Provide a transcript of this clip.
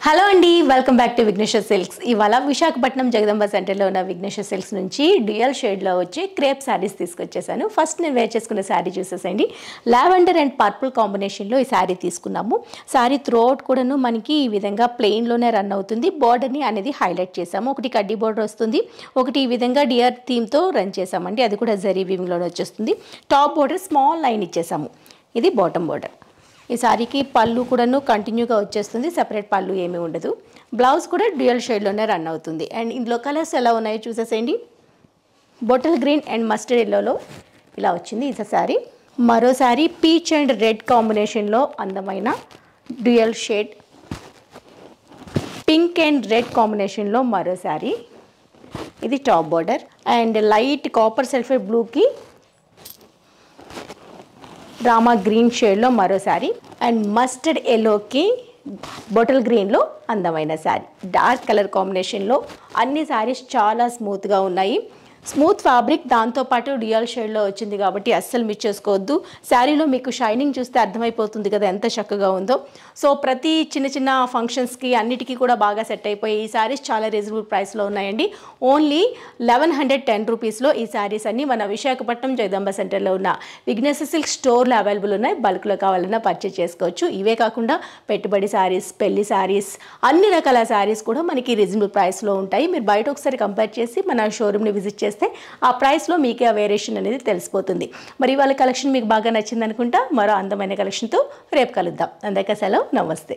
Hello అండి, welcome back to Vighneshwara silks. ఇవాళ విశాఖపట్నం జగదంబ సెంటర్లో ఉన్న విఘ్నేశ్వర సిల్క్స్ నుంచి డ్యూయల్ షేడ్లో వచ్చి క్రేప్ శారీస్ తీసుకొచ్చేసాను. ఫస్ట్ నేను వేర్ చేసుకున్న శారీ చూసేసండి. లావెండర్ అండ్ పర్పుల్ కాంబినేషన్లో ఈ శారీ తీసుకున్నాము. శారీ త్రూఅవుట్ కూడాను మనకి ఈ విధంగా ప్లెయిన్లోనే రన్ అవుతుంది. బార్డర్ని అనేది హైలైట్ చేసాము. ఒకటి కడ్డీ బార్డర్ వస్తుంది, ఒకటి ఈ విధంగా డియర్ థీమ్తో రన్ చేసామండి. అది కూడా జరీ వీవింగ్లోనే వచ్చేస్తుంది. టాప్ బార్డర్ స్మాల్ లైన్ ఇచ్చేసాము. ఇది బాటమ్ బార్డర్. ఈ సారీకి పళ్ళు కూడాను కంటిన్యూగా వచ్చేస్తుంది, సెపరేట్ పళ్ళు ఏమీ ఉండదు. బ్లౌజ్ కూడా డ్యూయల్ షేడ్లోనే రన్ అవుతుంది. అండ్ ఇందులో కలర్స్ ఎలా ఉన్నాయో చూసేసేయండి. బాటిల్ గ్రీన్ అండ్ మస్టర్డ్ ఎల్లోలో ఇలా వచ్చింది ఈ సారీ. మరో సారీ పీచ్ అండ్ రెడ్ కాంబినేషన్లో అందమైన dual shade, pink and red కాంబినేషన్లో మరో సారీ. ఇది top border. And light copper sulphate బ్లూకి రామా గ్రీన్ షేడ్లో మరో శారీ. అండ్ మస్టర్డ్ ఎల్లోకి బాటిల్ గ్రీన్లో అందమైన శారీ. డార్క్ కలర్ కాంబినేషన్లో అన్ని శారీస్ చాలా స్మూత్గా ఉన్నాయి. స్మూత్ ఫ్యాబ్రిక్, దాంతోపాటు డ్యూయల్ షేడ్లో వచ్చింది కాబట్టి అస్సలు మిస్ చేసుకోవద్దు. శారీలో మీకు షైనింగ్ చూస్తే అర్థమైపోతుంది కదా ఎంత చక్కగా ఉందో. సో ప్రతి చిన్న చిన్న ఫంక్షన్స్కి అన్నిటికీ కూడా బాగా సెట్ అయిపోయి ఈ శారీస్ చాలా రీజనబుల్ ప్రైస్లో ఉన్నాయండి. ఓన్లీ 1110 రూపీస్లో ఈ శారీస్ అన్ని మన విశాఖపట్నం జగదంబ సెంటర్లో ఉన్న విఘ్నేశ్వర సిల్క్ స్టోర్లో అవైలబుల్ ఉన్నాయి. బల్క్లో కావాలన్నా పర్చేస్ చేసుకోవచ్చు. ఇవే కాకుండా పెట్టుబడి శారీస్, పెళ్లి శారీస్, అన్ని రకాల శారీస్ కూడా మనకి రీజనబుల్ ప్రైస్లో ఉంటాయి. మీరు బయట ఒకసారి కంపేర్ చేసి మన షోరూమ్ని విజిట్ చేస్తే ఆ ప్రైస్లో మీకే ఆ వేరియేషన్ అనేది తెలిసిపోతుంది. మరి వాళ్ళ కలెక్షన్ మీకు బాగా నచ్చింది అనుకుంటా. మరో అందమైన కలెక్షన్తో రేపు కలుద్దాం. అందరికీ సెలవు, నమస్తే.